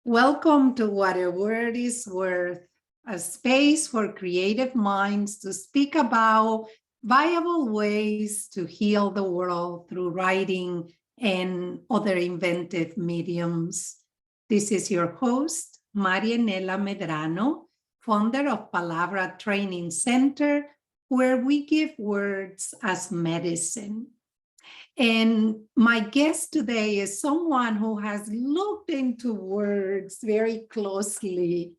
Welcome to What a Word is Worth, a space for creative minds to speak about viable ways to heal the world through writing and other inventive mediums. This is your host, Marianela Medrano, founder of Palabra Training Center, where we give words as medicine. And my guest today is someone who has looked into words very closely.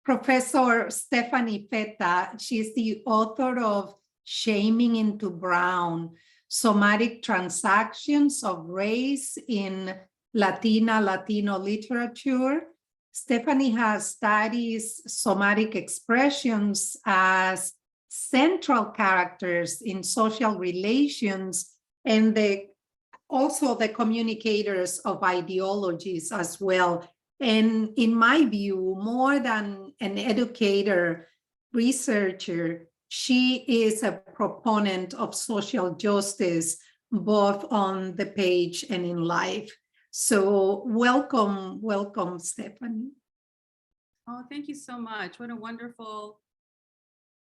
Professor Stephanie Fetta, she's the author of Shaming into Brown, Somatic Transactions of Race in Latino literature. Stephanie has studied somatic expressions as central characters in social relations and also the communicators of ideologies as well. And in my view, more than an educator, researcher, she is a proponent of social justice, both on the page and in life. So welcome, Stephanie. Oh, thank you so much. What a wonderful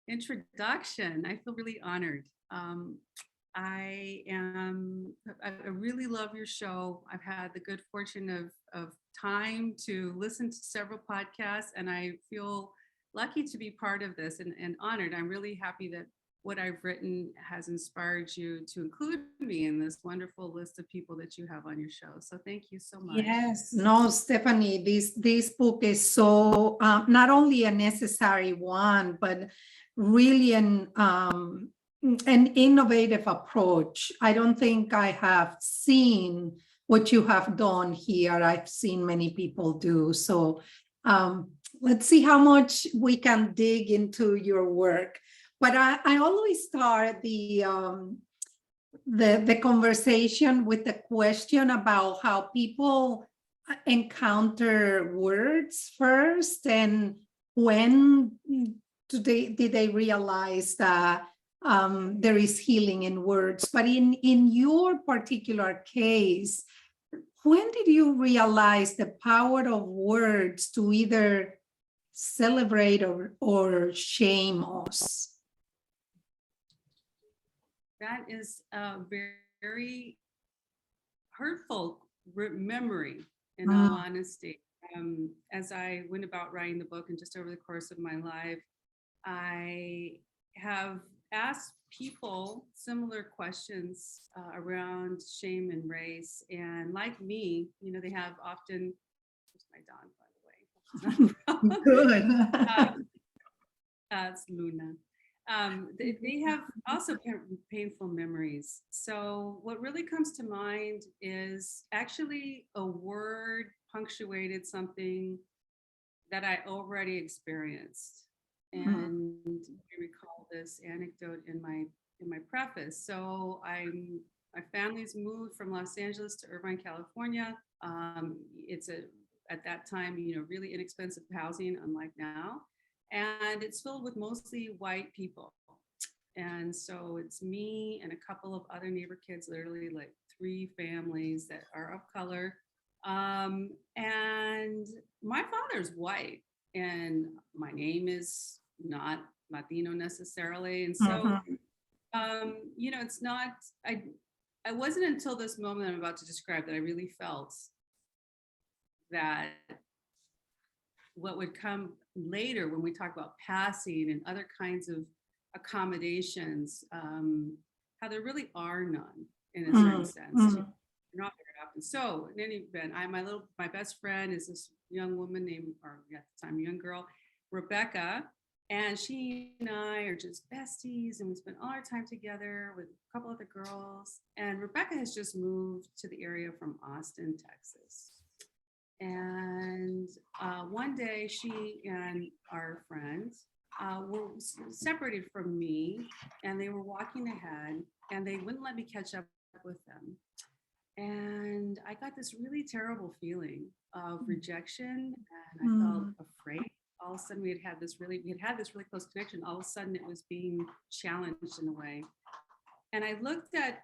introduction. I feel really honored. I really love your show. I've had the good fortune of time to listen to several podcasts, and I feel lucky to be part of this and honored. I'm really happy that what I've written has inspired you to include me in this wonderful list of people that you have on your show. So thank you so much. Yes, no, Stephanie, this book is so not only a necessary one, but really an innovative approach. I don't think I have seen what you have done here. I've seen many people do. So let's see how much we can dig into your work. But I always start the conversation with the question about how people encounter words first, and when did they realize that there is healing in words. But in your particular case, when did you realize the power of words to either celebrate or shame us? That is a very hurtful memory, in all honesty. As I went about writing the book and just over the course of my life, I have asked people similar questions around shame and race. And like me, they have often, here's my dog, by the way. Good. It's Luna. They have also painful memories. So what really comes to mind is actually a word punctuated something that I already experienced. And I recall this anecdote in my preface. So my family's moved from Los Angeles to Irvine, California. It's at that time, really inexpensive housing, unlike now. And it's filled with mostly white people. And so it's me and a couple of other neighbor kids, literally like 3 families that are of color. And my father's white, and my name is not Latino necessarily. And so, it's not, I wasn't until this moment I'm about to describe that I really felt that what would come later when we talk about passing and other kinds of accommodations, how there really are none in a certain sense. Not very often. So in any event, my best friend is this young woman named, or at the time, young girl, Rebecca, and she and I are just besties, and we spend all our time together with a couple other girls. And Rebecca has just moved to the area from Austin, Texas. And one day she and our friends were separated from me, and they were walking ahead, and they wouldn't let me catch up with them. And I got this really terrible feeling of rejection, and I felt afraid. All of a sudden we had this really close connection. All of a sudden it was being challenged in a way. And I looked at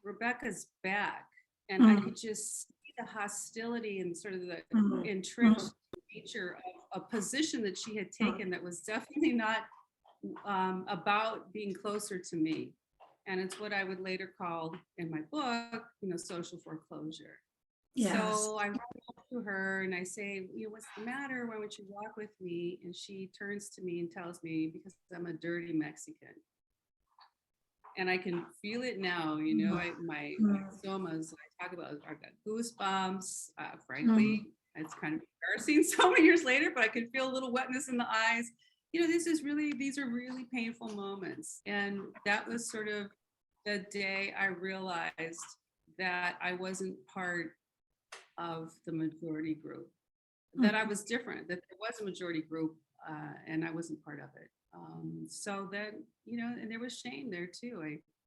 Rebecca's back, and I could just see the hostility and sort of the Mhm. entrenched nature of a position that she had taken that was definitely not about being closer to me. And it's what I would later call in my book, social foreclosure. Yes. So I run up to her and I say, what's the matter? Why don't you walk with me? And she turns to me and tells me, because I'm a dirty Mexican. And I can feel it now, my somas I talk about, I've got goosebumps. Frankly, it's kind of embarrassing so many years later, but I can feel a little wetness in the eyes. These are really painful moments. And that was sort of the day I realized that I wasn't part of the majority group, that I was different, that there was a majority group and I wasn't part of it. So then, and there was shame there too.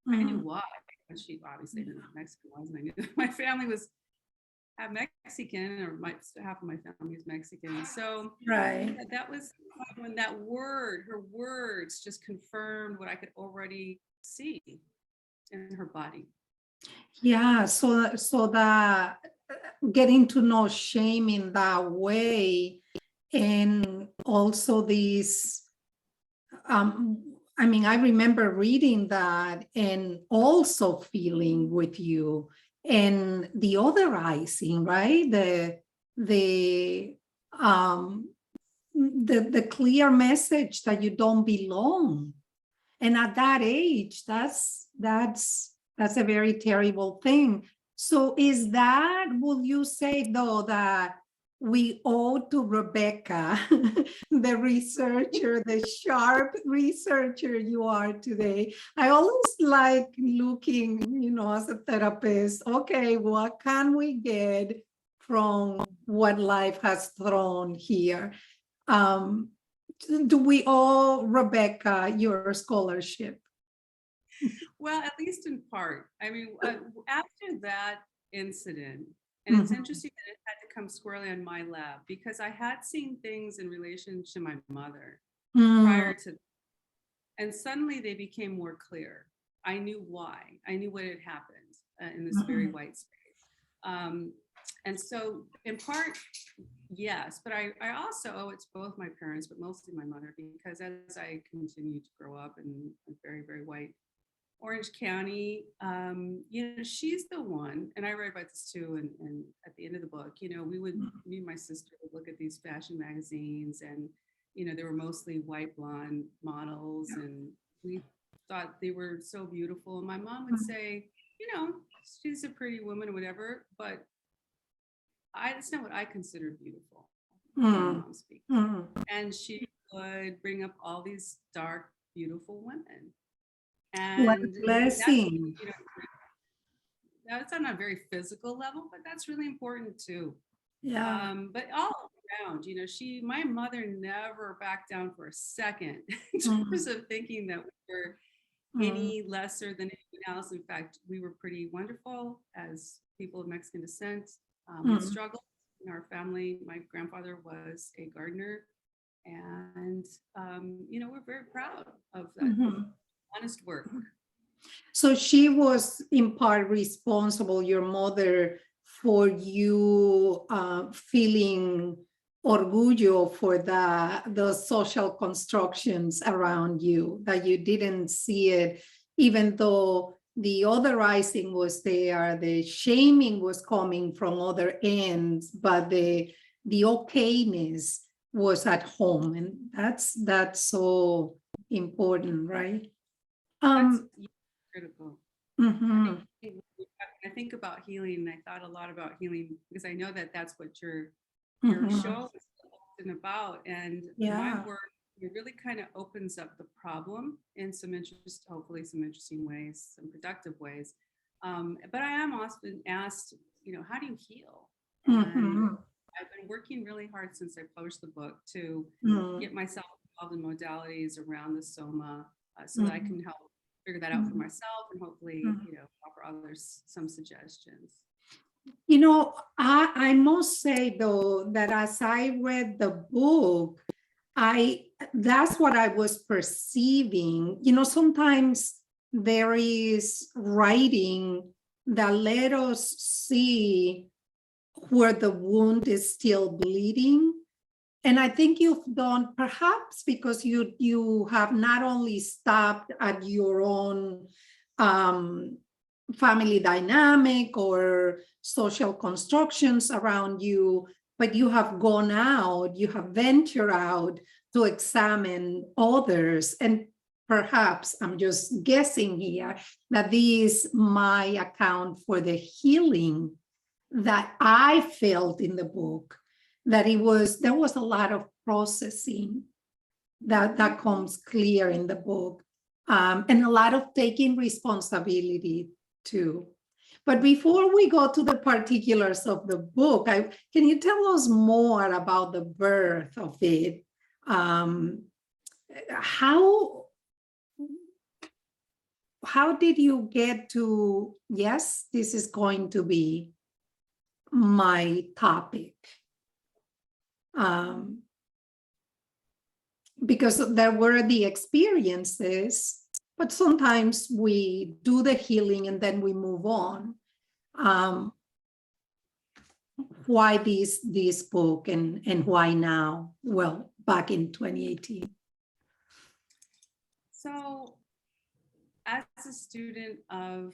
I knew why. She obviously knew Mexican was, and I knew my family was half Mexican, or half of my family is Mexican. So right. That was when her words just confirmed what I could already see in her body. Yeah, so that getting to know shame in that way, and also these, I remember reading that and also feeling with you, and the otherizing, right? The clear message that you don't belong. And at that age, that's a very terrible thing. So would you say though that we owe to Rebecca, the researcher, the sharp researcher you are today? I always like looking, as a therapist, okay, what can we get from what life has thrown here? Do we owe Rebecca your scholarship? Well, at least in part. After that incident, and it's interesting that it had to come squarely on my lap, because I had seen things in relation to my mother prior to, and suddenly they became more clear. I knew why. I knew what had happened in this very white space. And so in part, yes, but I also owe it to both my parents, but mostly my mother, because as I continued to grow up in a very, very white Orange County, she's the one, and I write about this too, and at the end of the book, me and my sister would look at these fashion magazines, and, they were mostly white blonde models, and we thought they were so beautiful. And my mom would say, she's a pretty woman or whatever, but that's not what I consider beautiful. And she would bring up all these dark, beautiful women. And what a blessing. That's on a very physical level, but that's really important too. Yeah. But all around, my mother never backed down for a second in terms of thinking that we were any lesser than anyone else. In fact, we were pretty wonderful as people of Mexican descent. We struggled in our family. My grandfather was a gardener, and we're very proud of that honest work. So she was in part responsible, your mother, for you feeling orgullo for the social constructions around you, that you didn't see it, even though the otherizing was there, the shaming was coming from other ends, but the okayness was at home, and that's so important, right? That's critical. I think about healing, and I thought a lot about healing because I know that that's what your show is often about, and my work, it really kind of opens up the problem in hopefully some interesting ways, some productive ways. But I am often asked, how do you heal? And I've been working really hard since I published the book to get myself involved in modalities around the soma, so that I can help figure that out for myself, and hopefully, offer others some suggestions. I must say though that as I read the book, that's what I was perceiving. Sometimes there is writing that let us see where the wound is still bleeding. And I think you've done, perhaps because you have not only stopped at your own family dynamic or social constructions around you, but you have gone out, you have ventured out to examine others. And perhaps, I'm just guessing here, that these might account for the healing that I felt in the book, that there was a lot of processing that comes clear in the book, and a lot of taking responsibility too. But before we go to the particulars of the book, can you tell us more about the birth of it? How did you get to, yes, this is going to be my topic? Because there were the experiences, but sometimes we do the healing and then we move on. Why this book, and why now? Well, back in 2018. So as a student of,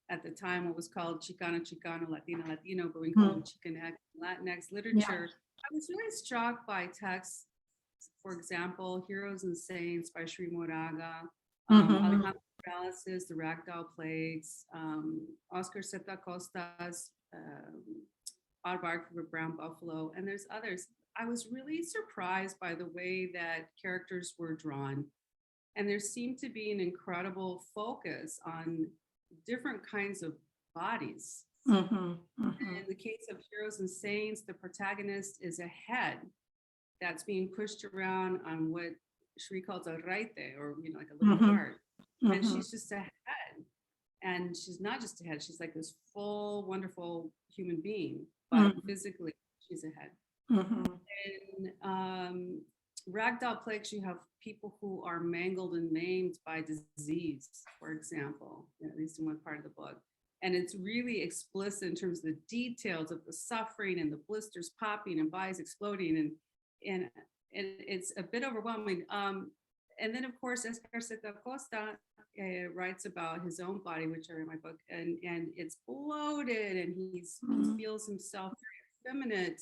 at the time, what was called Chicano, Latina, Latino, but we call it Chicanx, Latinx literature, I was really struck by texts, for example, Heroes and Saints by Sri Moraga, Alejandro Morales' The Ragdoll Plagues, Oscar Zeta Costa's Aardvark for Brown Buffalo, and there's others. I was really surprised by the way that characters were drawn. And there seemed to be an incredible focus on different kinds of bodies. In the case of Heroes and Saints, the protagonist is a head that's being pushed around on what Shri calls a raite, or like a little cart. And she's just a head. And she's not just a head, she's like this full, wonderful human being, but physically she's a head. In Ragdoll Plagues, you have people who are mangled and maimed by disease, for example, at least in one part of the book. And it's really explicit in terms of the details of the suffering and the blisters popping and bodies exploding, and it's a bit overwhelming. And then, of course, Oscar Zeta Costa writes about his own body, which are in my book, and it's bloated, and he feels himself very effeminate.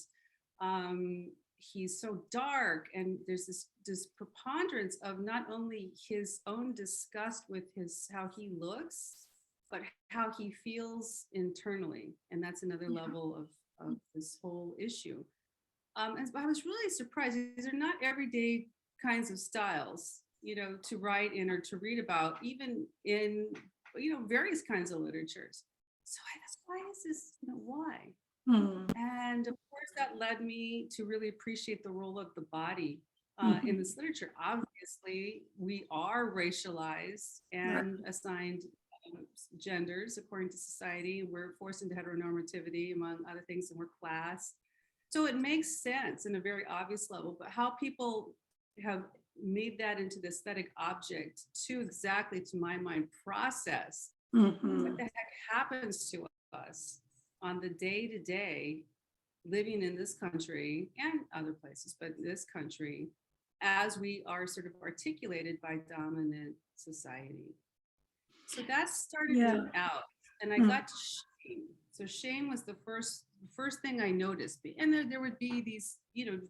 He's so dark, and there's this preponderance of not only his own disgust with how he looks, but how he feels internally. And that's another level of this whole issue. And I was really surprised. These are not everyday kinds of styles, to write in or to read about, even in, various kinds of literatures. So I thought, why is this, why? And of course, that led me to really appreciate the role of the body in this literature. Obviously, we are racialized and assigned genders according to society. We're forced into heteronormativity, among other things, and we're class. So it makes sense in a very obvious level, but how people have made that into the aesthetic object to my mind, process what the heck happens to us on the day-to-day living in this country and other places, but in this country, as we are sort of articulated by dominant society. So that started me out, and I got to shame. So shame was the first thing I noticed, and there would be these,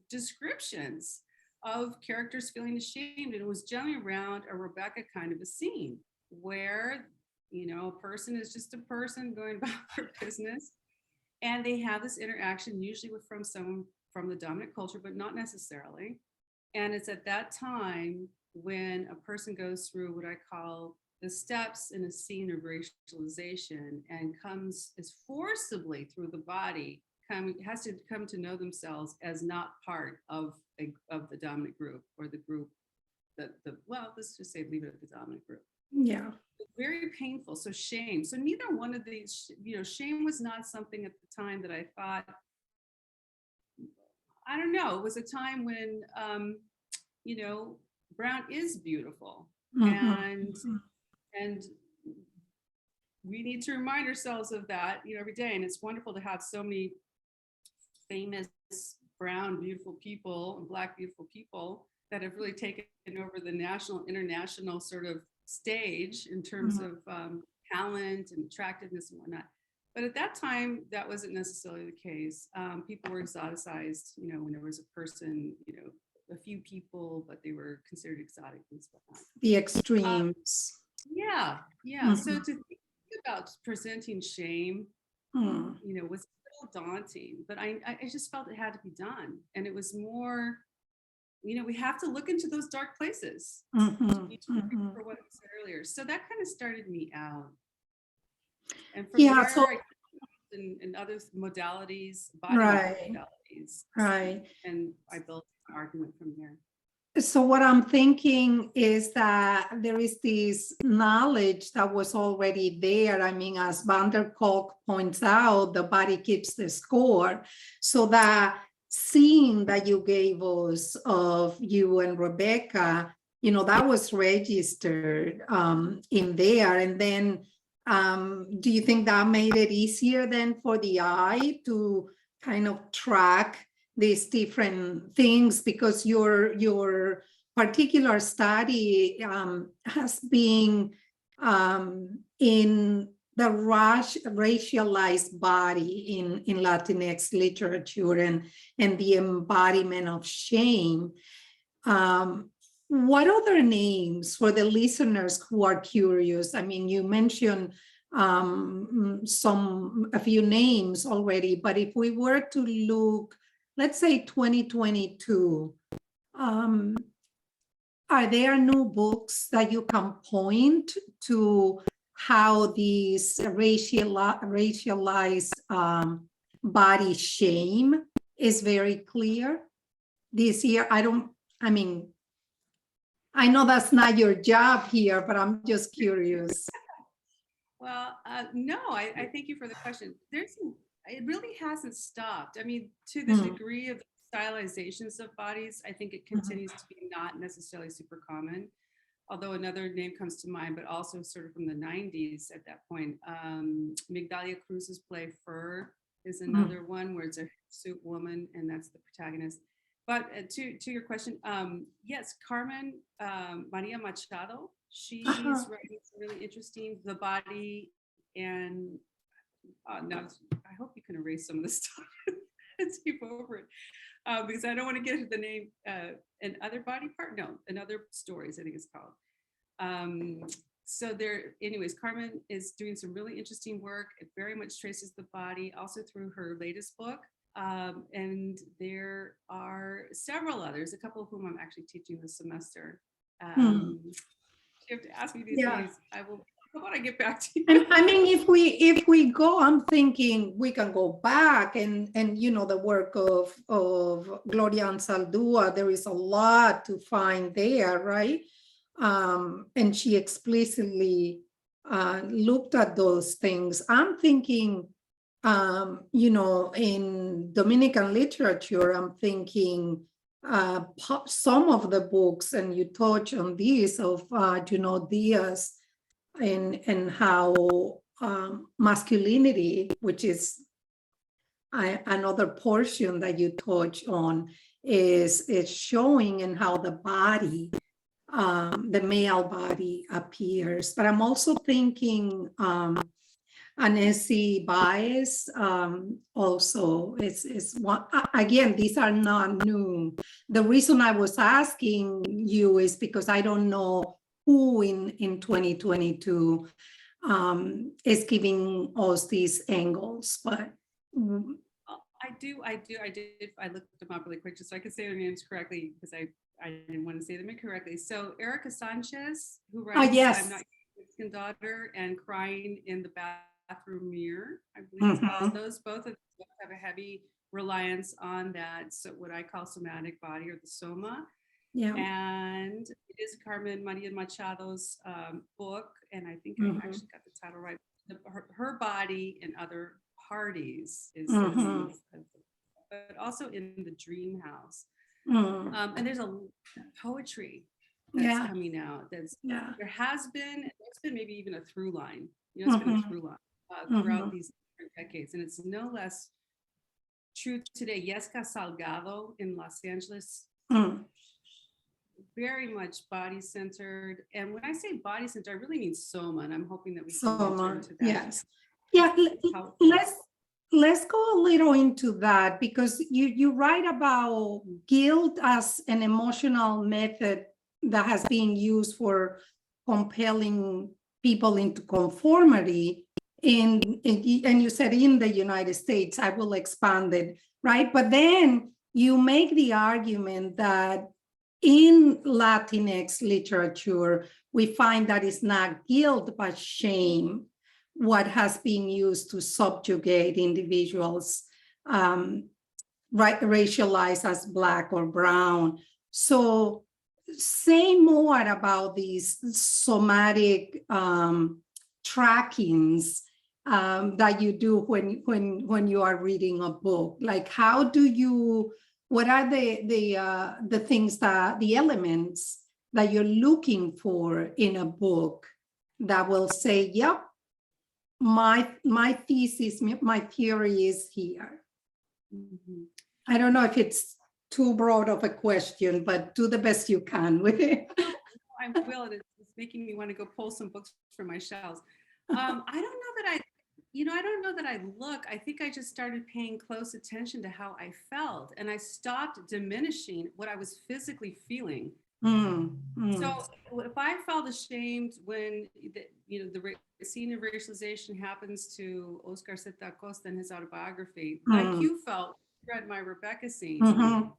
descriptions of characters feeling ashamed, and it was generally around a Rebecca kind of a scene where, a person is just a person going about their business, and they have this interaction usually from someone from the dominant culture, but not necessarily. And it's at that time when a person goes through what I call the steps in a scene of racialization and is forcibly through the body, has to come to know themselves as not part of the dominant group, or the group let's just say leave it at the dominant group. Yeah. Very painful. So shame. So neither one of these, shame was not something at the time that I thought, I don't know, it was a time when, brown is beautiful. And we need to remind ourselves of that, every day. And it's wonderful to have so many famous brown, beautiful people and Black, beautiful people that have really taken over the national, international sort of stage in terms of talent and attractiveness and whatnot. But at that time, that wasn't necessarily the case. People were exoticized, you know, when there was a person, you know, a few people, but they were considered exotic and whatnot. The extremes. Yeah. So to think about presenting shame, you know, was a little daunting, but I just felt it had to be done. And it was more, you know, we have to look into those dark places for what I said earlier. So that kind of started me out. And from there, so in other modalities, body modalities. Right. And I built an argument from there. So what I'm thinking is that there is this knowledge that was already there. I mean, as Van der Kolk points out, the body keeps the score. So that scene that you gave us of you and Rebecca, you know, that was registered in there. And then do you think that made it easier then for the eye to kind of track these different things, because your particular study has been in the racialized body in Latinx literature and the embodiment of shame. What other names for the listeners who are curious? I mean, you mentioned a few names already, but if we were to look, let's say 2022, are there new books that you can point to how these racialized body shame is very clear this year? I know that's not your job here, but I'm just curious. Well, no, I thank you for the question. It really hasn't stopped. I mean, to the degree of stylizations of bodies, I think it continues to be not necessarily super common. Although another name comes to mind, but also sort of from the 90s at that point. Migdalia Cruz's play Fur is another one where it's a suit woman and that's the protagonist. But to your question, yes, Carmen Maria Machado, she's writing some really interesting, the body and now I hope you can erase some of this stuff and skip over it because I don't want to get into the name and other body part. No, and other stories, I think it's called. So there, anyways, Carmen is doing some really interesting work. It very much traces the body also through her latest book. And there are several others, a couple of whom I'm actually teaching this semester. You have to ask me these things. I will. How about I get back to you? And I mean, if we go, I'm thinking we can go back and you know the work of Gloria Ansaldúa. There is a lot to find there, right? And she explicitly looked at those things. I'm thinking, you know, in Dominican literature, I'm thinking some of the books, and you touch on this of Junot Diaz and how masculinity, which is another portion that you touch on, is showing in how the body, the male body appears. But I'm also thinking Anesi Baez also is one. Again, these are not new. The reason I was asking you is because I don't know who in 2022 is giving us these angles, but I looked them up really quick just so I could say their names correctly because I didn't want to say them incorrectly. So Erica Sanchez, who writes I'm Not Your Mexican Daughter and Crying in the Bathroom Mirror, I believe it's called. Those both of them have a heavy reliance on that, so what I call somatic body or the soma. Yeah. And it is Carmen Maria Machado's book, and I think I actually got the title right. Her Body and Other Parties is the name, but also in the Dream House. And there's a poetry that's coming out. There has been, there's been maybe even a through line. You know, it's been a through line throughout these different decades, and it's no less true today. Yesca Salgado in Los Angeles, very much body-centered. And when I say body-centered, I really mean soma, and I'm hoping that we can enter into that. Yes. Yeah, let's go a little into that, because you write about guilt as an emotional method that has been used for compelling people into conformity. And you said in the United States, I will expand it, right? But then you make the argument that in Latinx literature, we find that it's not guilt, but shame, what has been used to subjugate individuals, racialized as Black or brown. So say more about these somatic trackings that you do when you are reading a book. Like, how do you, what are the things that, the elements that you're looking for in a book that will say, yep, my thesis, my theory is here? I don't know if it's too broad of a question, but do the best you can with it. I will. It's making me want to go pull some books from my shelves. I don't know that I look. I think I just started paying close attention to how I felt, and I stopped diminishing what I was physically feeling. So if I felt ashamed when the scene of racialization happens to Oscar Zeta Acosta in his autobiography, like you felt, read my Rebecca scene. I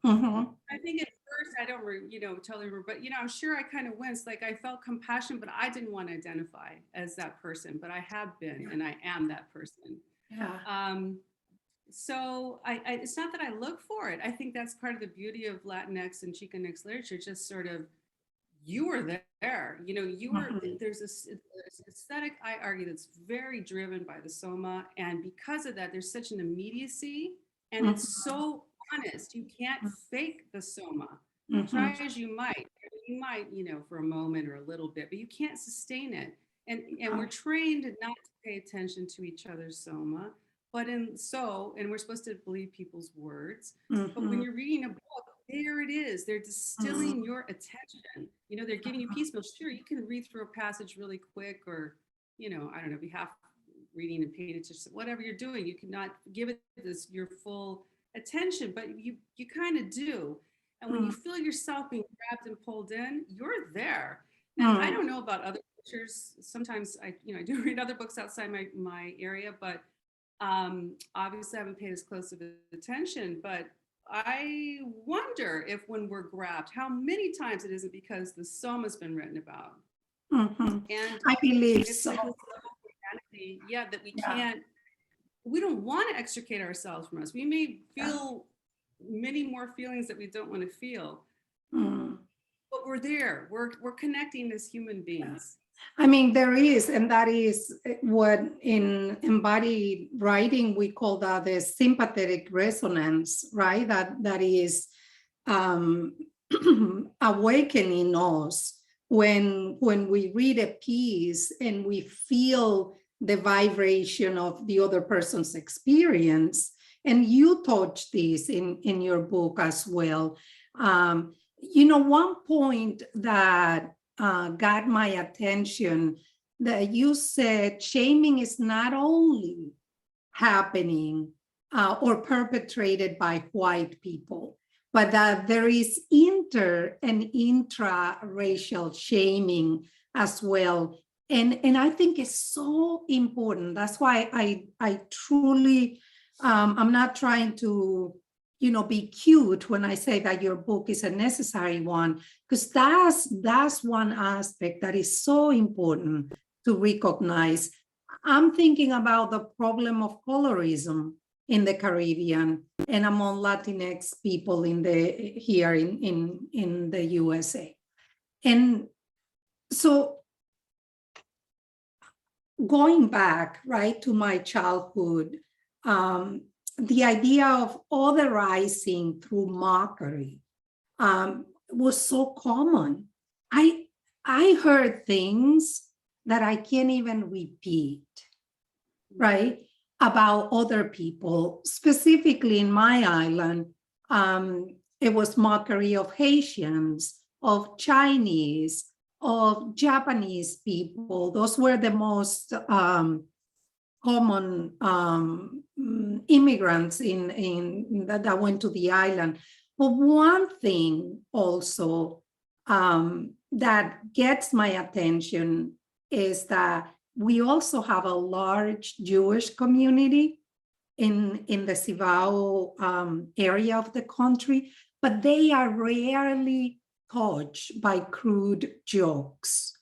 think at first I don't totally remember, but I'm sure I kind of winced. Like, I felt compassion, but I didn't want to identify as that person, but I have been, and I am that person. Yeah. So it's not that I look for it. I think that's part of the beauty of Latinx and Chicanx literature. Just sort of, you were there. You were. There's this aesthetic, I argue, that's very driven by the soma, and because of that, there's such an immediacy, and it's so honest. You can't fake the soma. Try as you might. You might, for a moment or a little bit, but you can't sustain it. And we're trained not to pay attention to each other's soma. But and we're supposed to believe people's words. But when you're reading a book, there it is. They're distilling your attention. They're giving you piecemeal. Sure, you can read through a passage really quick, or, I don't know, be half reading and paying attention. Whatever you're doing, you cannot give it your full attention, but you kind of do. And when you feel yourself being grabbed and pulled in, you're there. Now, I don't know about other pictures. Sometimes I do read other books outside my area, but obviously I haven't paid as close of attention, but I wonder if when we're grabbed, how many times it isn't because the soma's been written about. And I believe it's so. like this level of humanity, that we can't, we don't want to extricate ourselves from us. We may feel many more feelings that we don't want to feel, but we're there. We're connecting as human beings. I mean, there is, and that is what in embodied writing we call that the sympathetic resonance, right? That is awakening us when we read a piece and we feel the vibration of the other person's experience. And you touch this in your book as well. One point that got my attention, that you said shaming is not only happening or perpetrated by white people, but that there is inter and intra-racial shaming as well. And I think it's so important. That's why I truly, I'm not trying to be cute when I say that your book is a necessary one, because that's one aspect that is so important to recognize. I'm thinking about the problem of colorism in the Caribbean and among Latinx people here in the USA. And so going back, right, to my childhood, the idea of otherizing through mockery was so common. I heard things that I can't even repeat, right? about other people. Specifically in my island, it was mockery of Haitians, of Chinese, of Japanese people. Those were the most common immigrants in that went to the island. But one thing also that gets my attention is that we also have a large Jewish community in the Cibao area of the country, but they are rarely touched by crude jokes.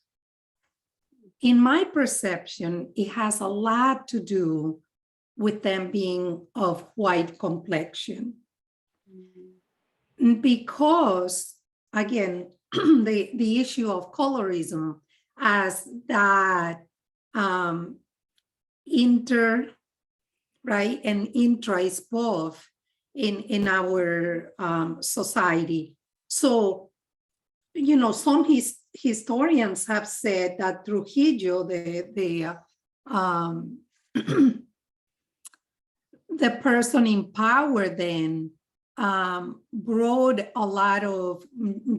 In my perception, it has a lot to do with them being of white complexion. Because, again, the issue of colorism as that right, and intra is both in our society. So, you know, some historians have said that Trujillo, the person in power then, brought a lot of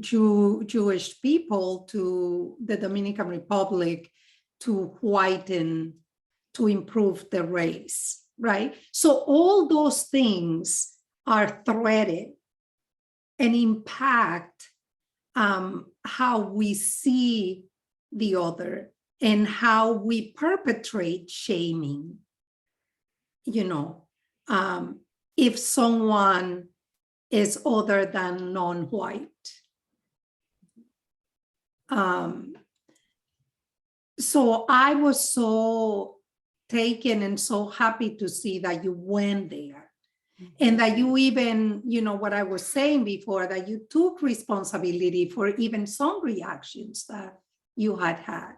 Jewish people to the Dominican Republic to whiten, to improve the race, right? So all those things are threaded and impact how we see the other and how we perpetrate shaming. You know, if someone is other than non-white. So I was so taken and so happy to see that you went there. And that you even, you know, what I was saying before, that you took responsibility for even some reactions that you had had.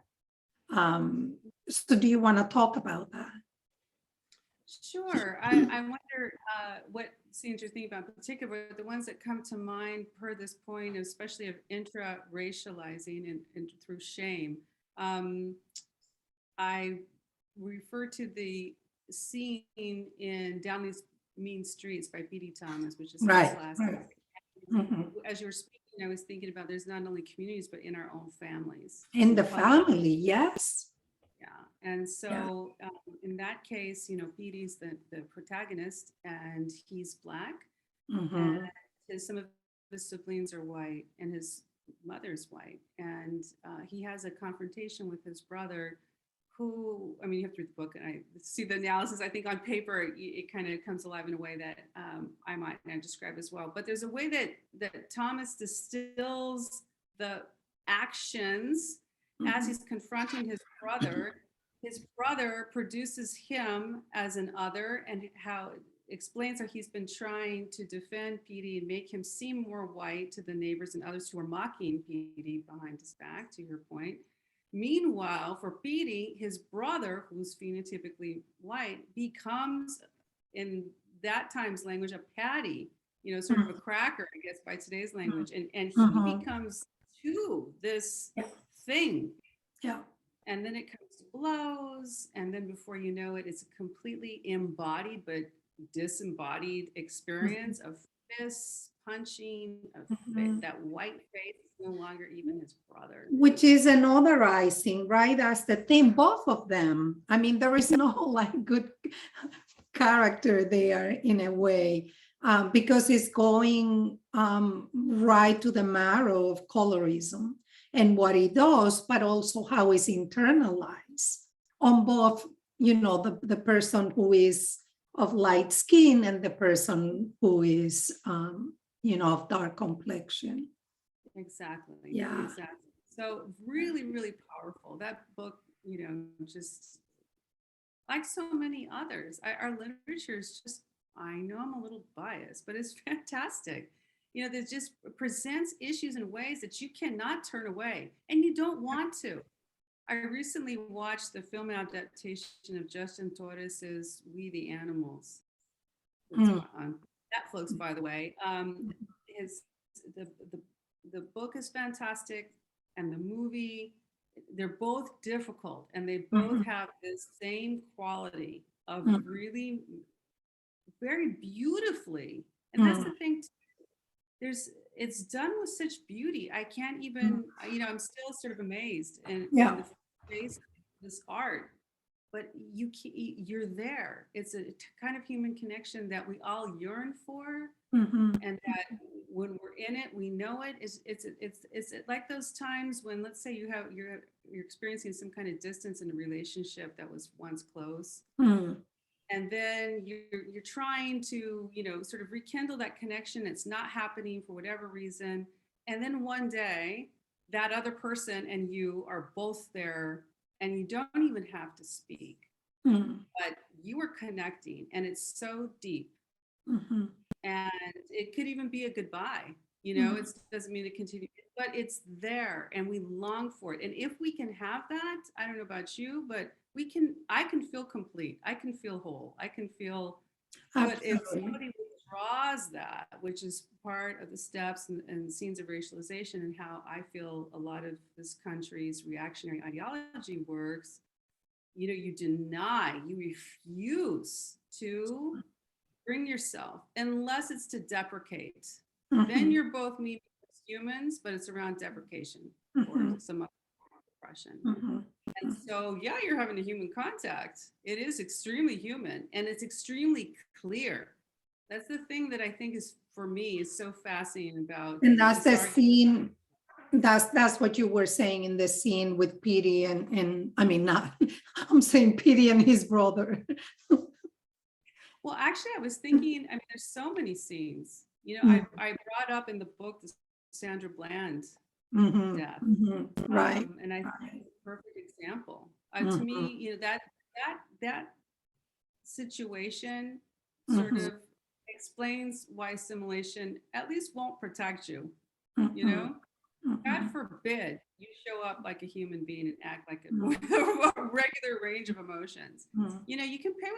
So do you want to talk about that? Sure. I wonder what scenes you're thinking about in particular, the ones that come to mind per this point, especially of intra-racializing and through shame. I refer to the scene in Down These Mean Streets by P.D. Thomas, which is right, last right. As you were speaking, I was thinking about there's not only communities, but in our own families. In the family, yes. Yeah. And so in that case, you know, P.D.'s the protagonist, and he's Black. And some of his siblings are white, and his mother's white. And he has a confrontation with his brother, who, I mean, you have to read the book and I see the analysis. I think on paper, it kind of comes alive in a way that I might not describe as well. But there's a way that Thomas distills the actions as he's confronting his brother. His brother produces him as an other, and how it explains how he's been trying to defend P.D. and make him seem more white to the neighbors and others who are mocking P.D. behind his back, to your point. Meanwhile, for P.D., his brother, who's phenotypically white, becomes, in that time's language, a patty, you know, sort of a cracker, I guess, by today's language. And he becomes to this thing. Yeah. And then it comes to blows. And then before you know it, it's a completely embodied but disembodied experience of fists, punching, of that white face is no longer even his brother. Which is another icing, right? That's the thing, both of them. I mean, there is no like good character there in a way, because it's going right to the marrow of colorism and what it does, but also how it's internalized on both, you know, the person who is of light skin and the person who is, you know, of dark complexion. Exactly. Yeah. Exactly. So really, really powerful. That book, you know, just like so many others, our literature is just, I know I'm a little biased, but it's fantastic. You know, that just presents issues in ways that you cannot turn away, and you don't want to. I recently watched the film adaptation of Justin Torres's We the Animals. It's on Netflix, by the way. The book is fantastic, and the movie, they're both difficult, and they both have this same quality of Mhm. really very beautifully. And that's the thing. It's done with such beauty. I can't even, I'm still sort of amazed in the face of this art. But you're there. It's a kind of human connection that we all yearn for, Mhm. and that when we're in it, we know it. It's like those times when, let's say, you're experiencing some kind of distance in a relationship that was once close, Mhm. and then you're trying to sort of rekindle that connection. It's not happening for whatever reason, and then one day that other person and you are both there, and you don't even have to speak, Mhm. but you are connecting, and it's so deep. Mhm. And it could even be a goodbye. Mhm. It doesn't mean to continue, but it's there, and we long for it. And if we can have that, I don't know about you, but I can feel complete. I can feel whole. I can feel. But if Absolutely. somebody withdraws that, which is part of the steps and scenes of racialization, and how I feel a lot of this country's reactionary ideology works, you deny, you refuse to bring yourself, unless it's to deprecate. Then Mhm. you're both meeting as humans, but it's around deprecation or Mhm. some other oppression. Mhm. And so, yeah, you're having a human contact. It is extremely human, and it's extremely clear. That's the thing that I think is, for me, is so fascinating about And that's this the argument. scene. That's what you were saying in the scene with Petey and I mean not I'm saying Petey and his brother. Well, actually, I was thinking, I mean, there's so many scenes. Mhm. I brought up in the book the Sandra Bland Mhm. death. Mhm. Right. And I think Right. it's a perfect example. To Mhm. me, that situation sort Mhm. of explains why assimilation at least won't protect you. You Mhm. know, God Mhm. forbid you show up like a human being and act like Mhm. a regular range of emotions. Mhm. You can pay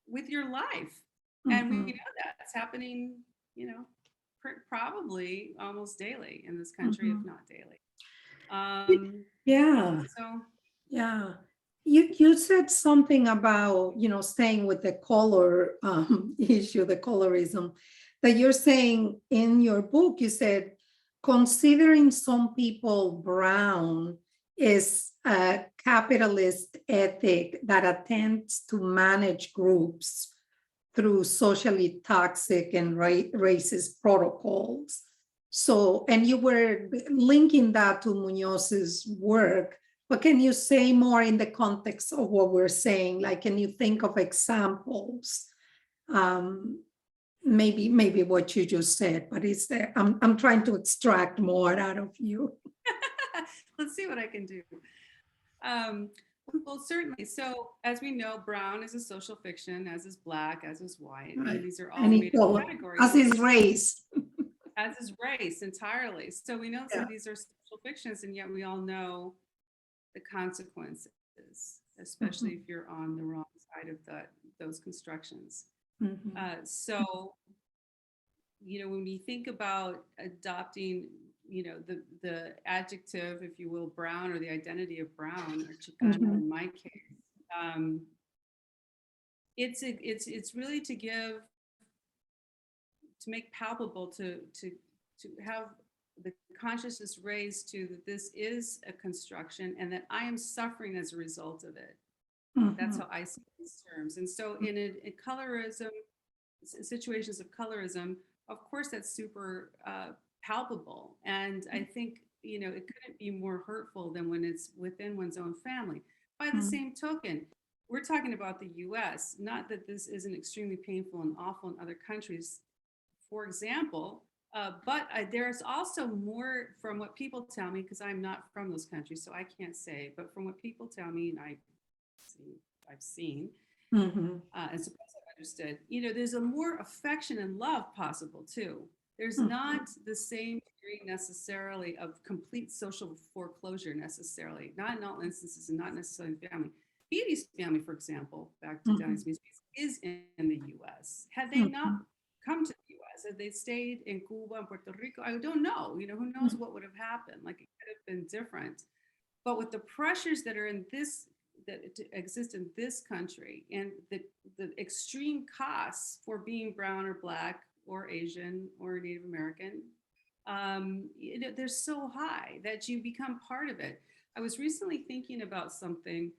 with your life, and we Mhm. know that's happening. You know, probably almost daily in this country, if Mhm. not daily. Um, Yeah. so Yeah. You said something about, staying with the color issue, the colorism, that you're saying in your book, you said, considering some people brown is a capitalist ethic that attempts to manage groups through socially toxic and racist protocols. So, and you were linking that to Munoz's work, but can you say more in the context of what we're saying? Like, can you think of examples? Maybe what you just said, but it's there. I'm trying to extract more out of you. let's see what I can do. Um, well, certainly. So, as we know, brown is a social fiction, as is black, as is white. Right. These are all And made up equal, categories, as is race. as is race entirely. So, we know Yeah. that these are social fictions, and yet we all know the consequences, especially if you're on the wrong side of those constructions. Mhm. So, when we think about adopting, the adjective, if you will, brown, or the identity of brown, or Chicano Mhm. in my case, um, it's really to make palpable, to have the consciousness raised to that this is a construction, and that I am suffering as a result of it. That's Mhm. how I see these terms. And so in colorism, situations of colorism, of course, that's super palpable. And I think, it couldn't be more hurtful than when it's within one's own family. By the Mhm. same token, we're talking about the US, not that this isn't extremely painful and awful in other countries, for example. But there's also more, from what people tell me, because I'm not from those countries, so I can't say, but from what people tell me, and I've seen, Mhm. and suppose I've understood, there's a more affection and love possible too. There's Mhm. not the same degree necessarily of complete social foreclosure necessarily, not in all instances, and not necessarily in family. Petey's family, for example, back to Mhm. Danny's music, is in the US. Had they not Mhm. come to the US, had they stayed in Cuba and Puerto Rico, I don't know. Who knows what would have happened? Like, it could have been different. But with the pressures that are in this that exist in this country, and the extreme costs for being brown or black or Asian or Native American, they're so high that you become part of it. I was recently thinking about something.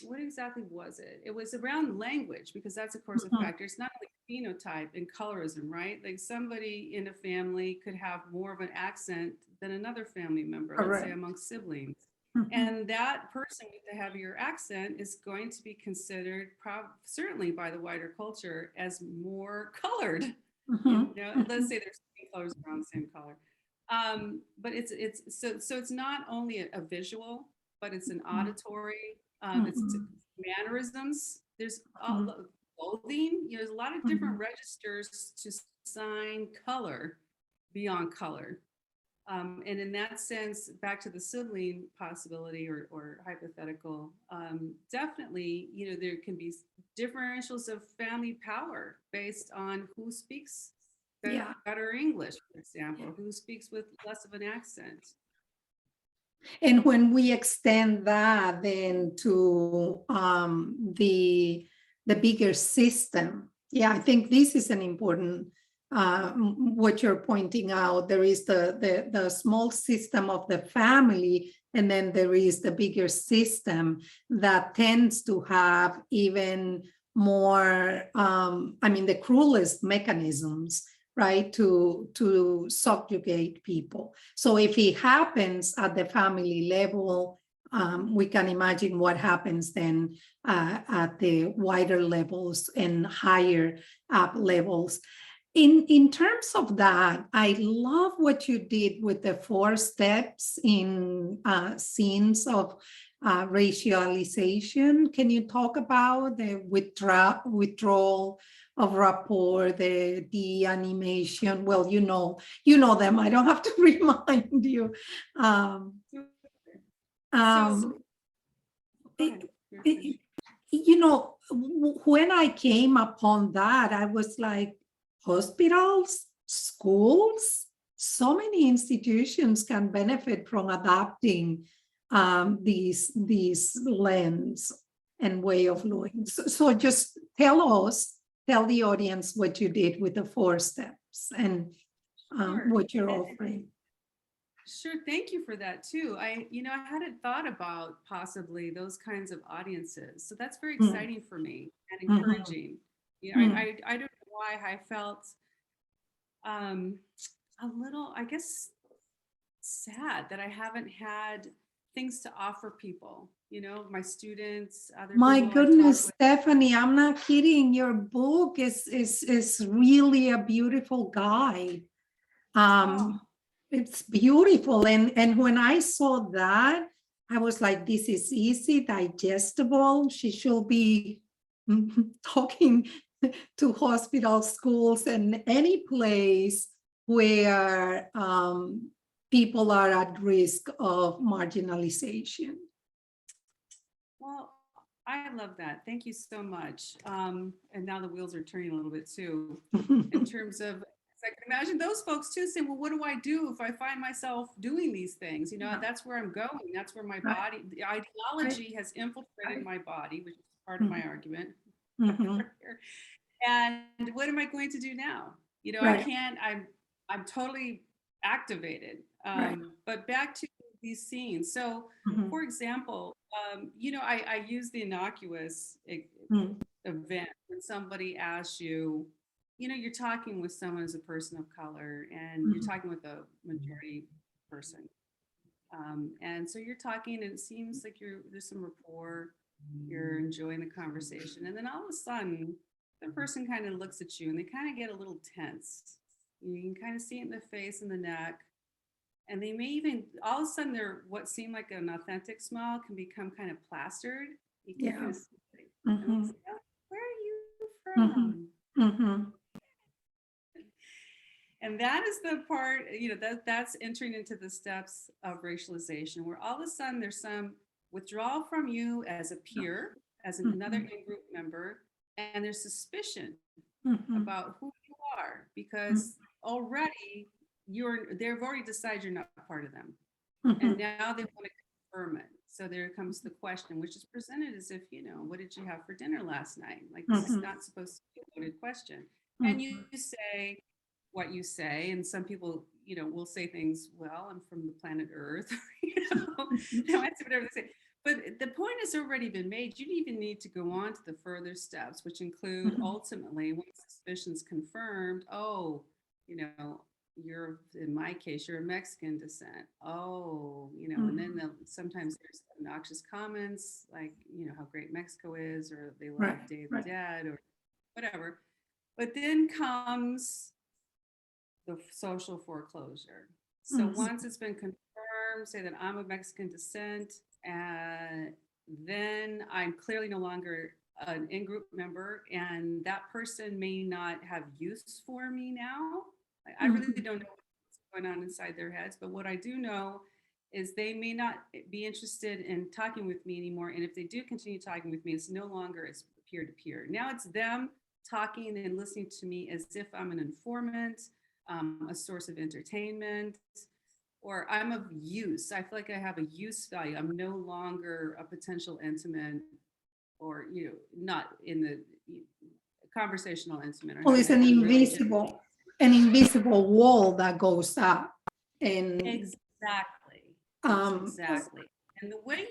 What exactly was it? It was around language, because that's, of course, a factor. It's not like phenotype and colorism, right? Like somebody in a family could have more of an accent than another family member, let's say amongst siblings. And that person with the heavier accent is going to be considered, certainly by the wider culture, as more colored. You know, let's say there's three colors around the same color. But it's so it's not only a visual, but it's an auditory, it's mannerisms. There's clothing. You know, there's a lot of different registers to assign color beyond color. And in that sense, back to the sibling possibility or hypothetical, definitely, you know, there can be differentials of family power based on who speaks better English, for example, who speaks with less of an accent. And when we extend that then to the bigger system, I think this is an important what you're pointing out. There is the small system of the family, and then there is the bigger system that tends to have even more, the cruelest mechanisms, right, to subjugate people. So if it happens at the family level, we can imagine what happens then at the wider levels and higher up levels. In terms of that, I love what you did with the 4 steps in scenes of racialization. Can you talk about the withdrawal of rapport, the de-animation? Well, you know them. I don't have to remind you. You know, when I came upon that, I was like, hospitals, schools, so many institutions can benefit from adopting these lens and way of looking. So just tell the audience what you did with the 4 steps and what you're offering. Sure, thank you for that too. I hadn't thought about possibly those kinds of audiences, so that's very exciting for me and encouraging. You know, I don't know why I felt a little, I guess, sad that I haven't had things to offer people. You know, my students, other my people goodness, Stephanie, I'm not kidding. Your book is really a beautiful guide. It's beautiful. And when I saw that, I was like, this is easy, digestible. She should be talking to hospitals, schools, and any place where people are at risk of marginalization. Well, I love that. Thank you so much. And now the wheels are turning a little bit too, in terms of, I can imagine those folks too saying, well, what do I do if I find myself doing these things? You know, that's where I'm going. That's where my body, the ideology has infiltrated my body, which is part of my argument. And what am I going to do now? You know, I can't, I'm totally activated. But back to these scenes. So, for example, you know, I use the innocuous event when somebody asks you, you know, you're talking with someone as a person of color, and you're talking with a majority person. And so you're talking, and it seems like there's some rapport, you're enjoying the conversation. And then all of a sudden, the person kind of looks at you and they kind of get a little tense. You can kind of see it in the face and the neck. And they may even, all of a sudden, what seemed like an authentic smile can become kind of plastered. You can kind of see it. And say, oh, where are you from? And that is the part, you know, that's entering into the steps of racialization, where all of a sudden there's some withdrawal from you as a peer, as another in-group member, and there's suspicion about who you are, because already they've already decided you're not part of them. And now they want to confirm it. So there comes the question, which is presented as if, what did you have for dinner last night? Like, this is not supposed to be a loaded question. And you say what you say, and some people, will say things, well, I'm from the planet Earth, they'll answer whatever they say. But the point has already been made. You don't even need to go on to the further steps, which include ultimately, when suspicion's confirmed, you're, in my case, you're of Mexican descent. And then sometimes there's obnoxious comments like, how great Mexico is, or they love Day of the Dead, or whatever. But then comes the social foreclosure. So once it's been confirmed, say that I'm of Mexican descent, then I'm clearly no longer an in-group member, and that person may not have use for me now. I really don't know what's going on inside their heads, but what I do know is they may not be interested in talking with me anymore. And if they do continue talking with me, it's no longer as peer-to-peer. Now it's them talking and listening to me as if I'm an informant, a source of entertainment, or I'm of use. I feel like I have a use value. I'm no longer a potential intimate, or, not in the conversational intimate. Well, it's an invisible wall that goes up. And exactly. And the way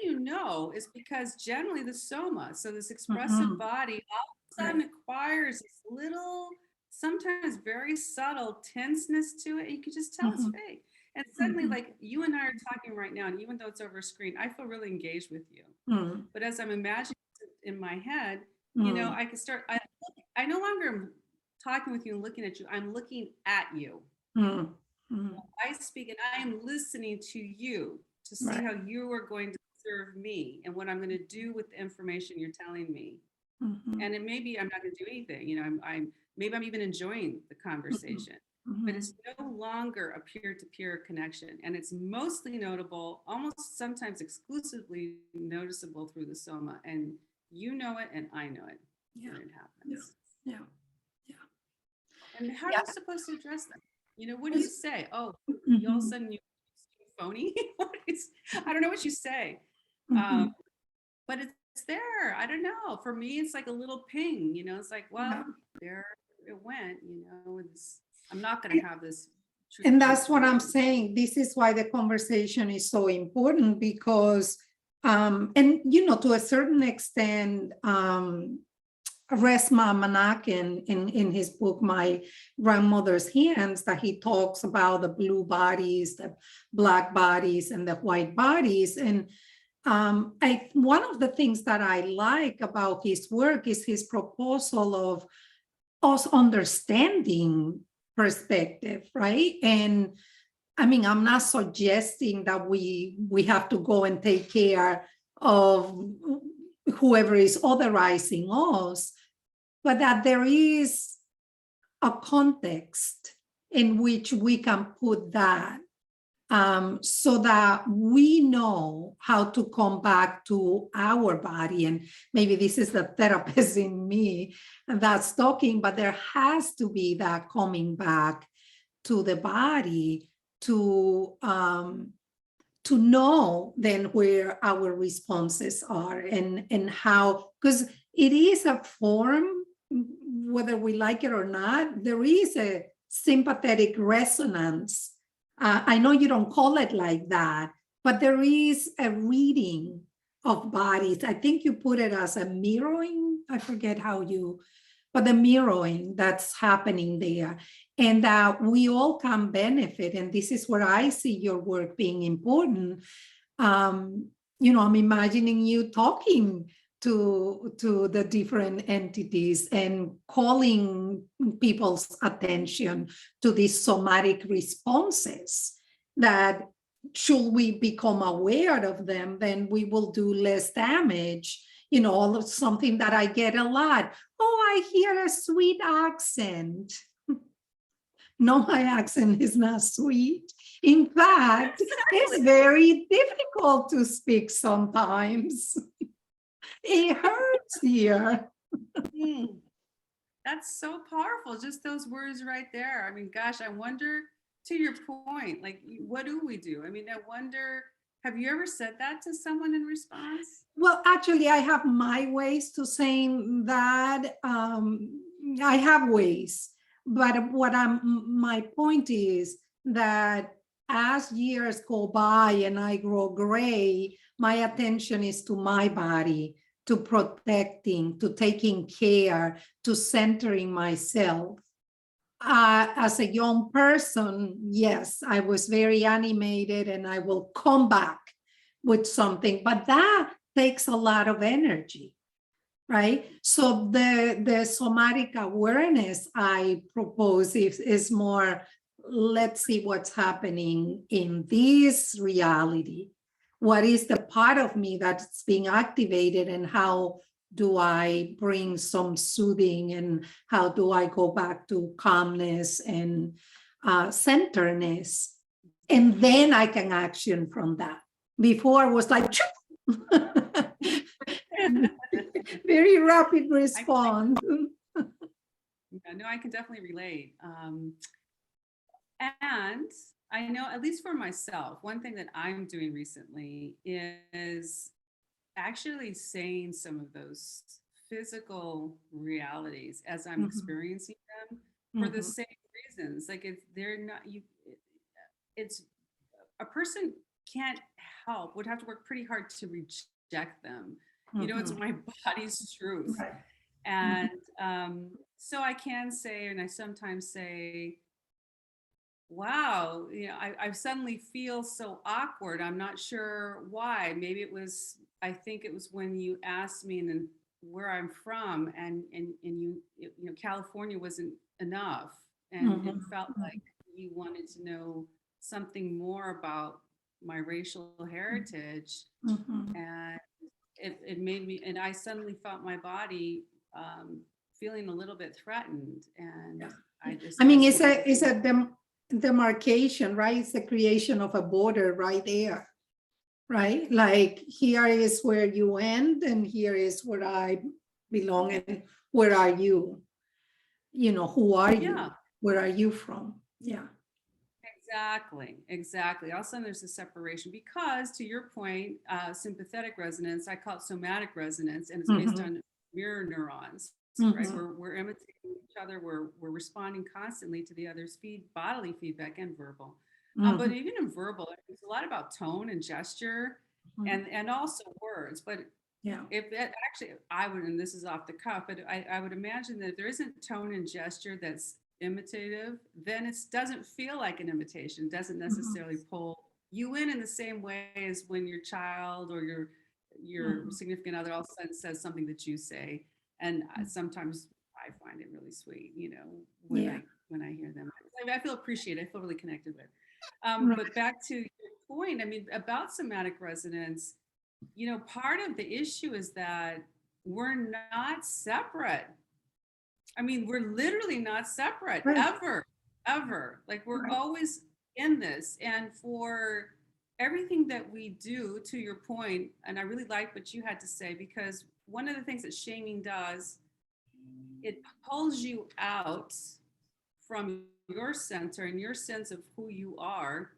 is because generally the soma, so this expressive body, all of a sudden acquires this little, sometimes very subtle tenseness to it. You can just tell it's fake. And suddenly, like you and I are talking right now, and even though it's over a screen, I feel really engaged with you. But as I'm imagining it in my head, I can start, I no longer am talking with you and looking at you. I'm looking at you. I speak and I am listening to you to see how you are going to serve me and what I'm going to do with the information you're telling me. And it may be I'm not going to do anything. Maybe I'm even enjoying the conversation. But it's no longer a peer-to-peer connection. And it's mostly notable, almost sometimes exclusively noticeable through the soma. And you know it and I know it when it happens. Yeah. And how are you supposed to address that? What do you say? Oh, you all of a sudden you phony? I don't know what you say. But it's there. I don't know. For me, it's like a little ping, it's like, well, there it went, I'm not going to have this. And that's what I'm saying. This is why the conversation is so important, because, and, to a certain extent, Resmaa Menakem in his book, My Grandmother's Hands, that he talks about the blue bodies, the black bodies, and the white bodies. And one of the things that I like about his work is his proposal of us understanding perspective, right? And I mean, I'm not suggesting that we have to go and take care of whoever is otherizing us, but that there is a context in which we can put that, so that we know how to come back to our body. And maybe this is the therapist in me that's talking, but there has to be that coming back to the body to know then where our responses are and how, because it is a form, whether we like it or not, there is a sympathetic resonance. I know you don't call it like that, but there is a reading of bodies. I think you put it as a mirroring. I forget how but the mirroring that's happening there, and that we all can benefit. And this is where I see your work being important. I'm imagining you talking to the different entities and calling people's attention to these somatic responses, that should we become aware of them, then we will do less damage. Something that I get a lot. Oh, I hear a sweet accent. No, my accent is not sweet. In fact, it's very difficult to speak sometimes. It hurts here. That's so powerful. Just those words right there. I mean, gosh, I wonder, to your point, like, what do we do? I mean, I wonder, Have you ever said that to someone in response? Well, actually, I have my ways to saying that. I have ways, but my point is that as years go by and I grow gray, my attention is to my body, to protecting, to taking care, to centering myself. As a young person, yes, I was very animated and I will come back with something, but that takes a lot of energy, right? So the somatic awareness I propose is more, let's see what's happening in this reality. What is the part of me that's being activated, and how do I bring some soothing, and how do I go back to calmness and centeredness? And then I can action from that. Before it was like, very rapid response. Yeah, no, I can definitely relate. And I know, at least for myself, one thing that I'm doing recently is actually saying some of those physical realities as I'm experiencing them for the same reasons. Like, if they're not, it's a person can't help, would have to work pretty hard to reject them. You know, it's my body's truth. Right. And so I can say, and I sometimes say, wow, you know, I suddenly feel so awkward. I'm not sure why. Maybe it was, I think it was when you asked me and then where I'm from, and you know, California wasn't enough. And it felt like you wanted to know something more about my racial heritage. And it made me, and I suddenly felt my body feeling a little bit threatened. And I mean, it's a demarcation, right? It's the creation of a border right there, right? Like, here is where you end and here is where I belong, and where are you? You know, who are you? Where are you from? Yeah. Exactly. All of a sudden there's a separation because, to your point, sympathetic resonance, I call it somatic resonance, and it's based on mirror neurons, right? We're imitating each other. We're responding constantly to the other's bodily feedback and verbal. But even in verbal, it's a lot about tone and gesture, and also words. But if it actually, I would, and this is off the cuff, but I would imagine that if there isn't tone and gesture that's imitative, then it doesn't feel like an imitation. It doesn't necessarily pull you in the same way as when your child or your significant other all of a sudden says something that you say. And sometimes I find it really sweet, you know, when I hear them. I feel appreciated. I feel really connected with. But back to your point, I mean, about somatic resonance, you know, part of the issue is that we're not separate. I mean, we're literally not separate ever. Like, we're always in this. And for everything that we do, to your point, and I really like what you had to say, because one of the things that shaming does, it pulls you out from your center and your sense of who you are.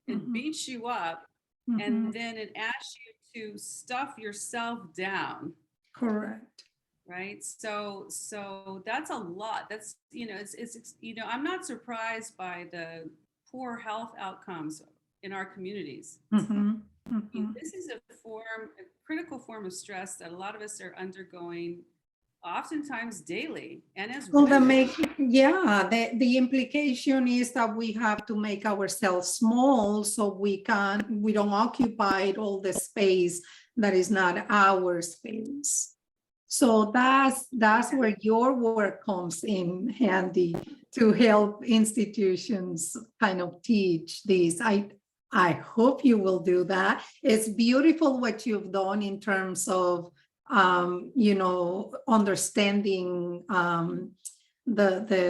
It beats you up, and then it asks you to stuff yourself down. Correct. Right. So that's a lot. That's, you know, it's you know, I'm not surprised by the poor health outcomes in our communities. This is a critical form of stress that a lot of us are undergoing, oftentimes daily, and as well, women. the implication is that we have to make ourselves small so we don't occupy all the space that is not our space. So that's where your work comes in handy, to help institutions kind of teach this. I hope you will do that. It's beautiful what you've done in terms of you know, understanding the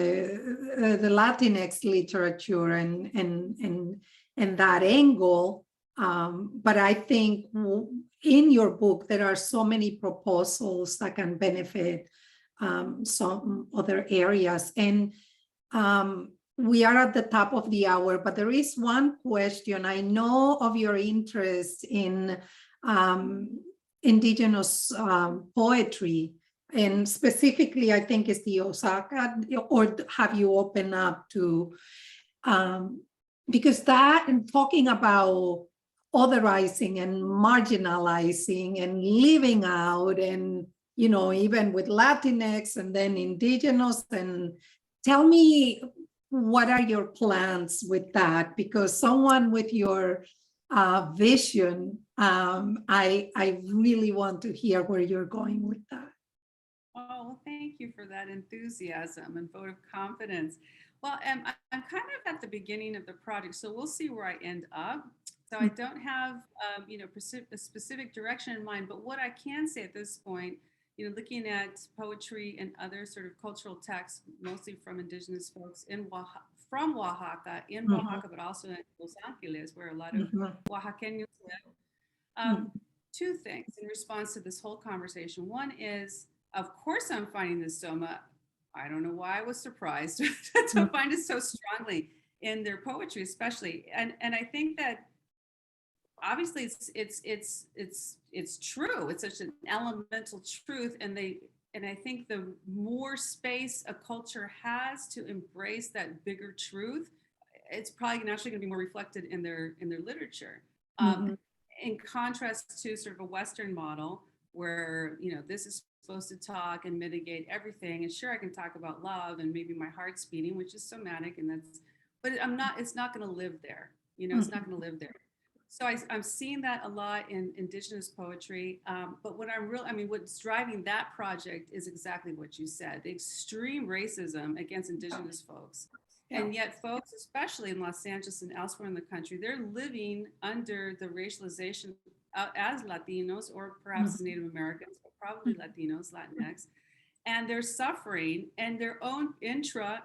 Latinx literature and that angle. But I think in your book, there are so many proposals that can benefit some other areas. And we are at the top of the hour, but there is one question. I know of your interest in indigenous poetry, and specifically, I think it's the Oaxaca, or have you opened up to, because that, and talking about otherizing and marginalizing and leaving out, and, you know, even with Latinx and then indigenous, and tell me, what are your plans with that? Because someone with your vision, I really want to hear where you're going with that. Oh, well, thank you for that enthusiasm and vote of confidence. Well, I'm kind of at the beginning of the project, so we'll see where I end up. So I don't have, a specific direction in mind, but what I can say at this point, looking at poetry and other sort of cultural texts, mostly from indigenous folks from Oaxaca, but also in Los Angeles, where a lot of Oaxaqueños live. Two things in response to this whole conversation. One is, of course, I'm finding this soma. I don't know why I was surprised to find it so strongly in their poetry, especially. And I think that obviously it's true. It's such an elemental truth, and I think the more space a culture has to embrace that bigger truth, it's probably naturally going to be more reflected in their literature. In contrast to sort of a Western model where, this is supposed to talk and mitigate everything. And sure, I can talk about love and maybe my heart's beating, which is somatic, but it's not going to live there. It's not going to live there. So I'm seeing that a lot in indigenous poetry. But what's driving that project is exactly what you said, the extreme racism against indigenous folks. Yeah. And yet folks, especially in Los Angeles and elsewhere in the country, they're living under the racialization as Latinos, or perhaps Native Americans, but probably Latinos, Latinx. And they're suffering, and their own inter,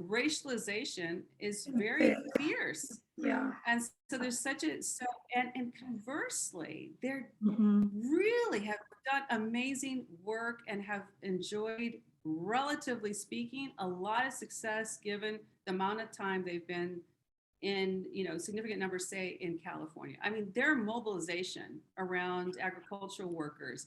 racialization is very fierce. Yeah. And so there's and conversely, they're really have done amazing work and have enjoyed, relatively speaking, a lot of success given the amount of time they've been in, significant numbers, say, in California. I mean, their mobilization around agricultural workers,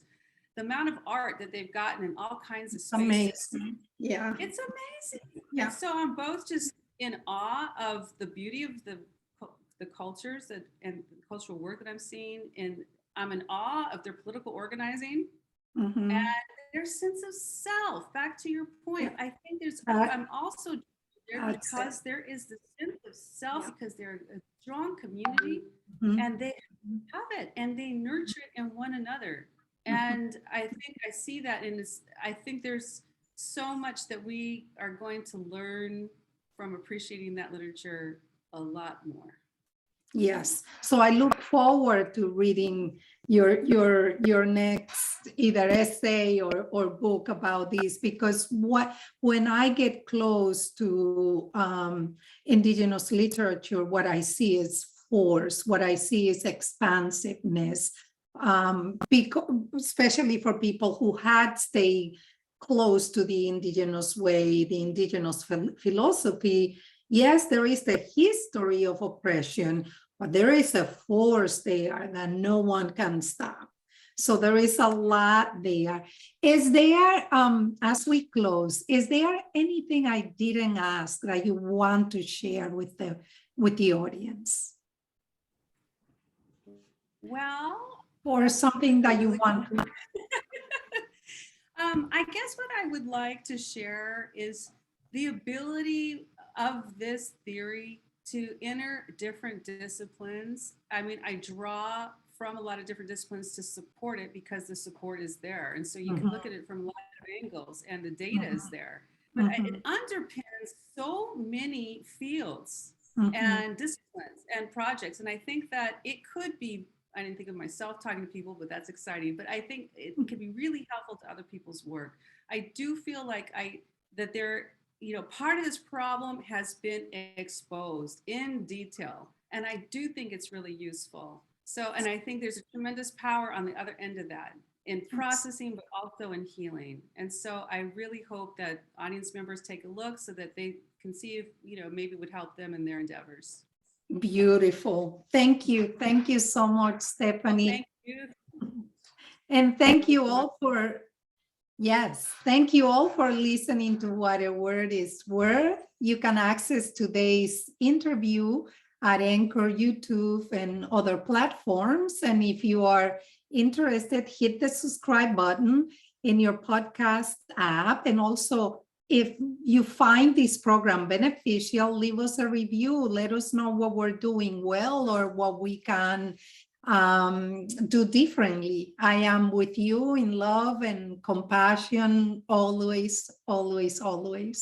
the amount of art that they've gotten in all kinds of spaces. Amazing. Yeah. It's amazing. Yeah. And so I'm both just in awe of the beauty of the cultures and the cultural work that I'm seeing, and I'm in awe of their political organizing and their sense of self. Back to your point, I think I'm also there because there is the sense of self, because they're a strong community and they have it and they nurture it in one another. And I think I see that in this. I think there's so much that we are going to learn from appreciating that literature a lot more. Yes. So I look forward to reading your next either essay or book about this, because when I get close to indigenous literature, what I see is force, what I see is expansiveness, especially for people who had stayed close to the indigenous way, the indigenous philosophy. Yes, there is the history of oppression, but there is a force there that no one can stop. So there is a lot there. Is there, as we close, is there anything I didn't ask that you want to share with the audience? Well, or something that you want to? I guess what I would like to share is the ability of this theory to enter different disciplines. I mean, I draw from a lot of different disciplines to support it because the support is there. And so you can look at it from a lot of angles and the data is there. But it underpins so many fields and disciplines and projects. And I think that it could be, I didn't think of myself talking to people, but that's exciting. But I think it can be really helpful to other people's work. I do feel like that there, part of this problem has been exposed in detail. And I do think it's really useful. So, and I think there's a tremendous power on the other end of that. in processing, but also in healing. And so I really hope that audience members take a look so that they can see if, maybe it would help them in their endeavors. Beautiful. Thank you. Thank you so much, Stephanie. Thank you. And thank you all for, yes, thank you all for listening to What a Word is Worth. You can access today's interview at Anchor, YouTube, and other platforms. And if you are interested, hit the subscribe button in your podcast app. And also, if you find this program beneficial, leave us a review. Let us know what we're doing well or what we can do differently. I am with you in love and compassion always, always, always.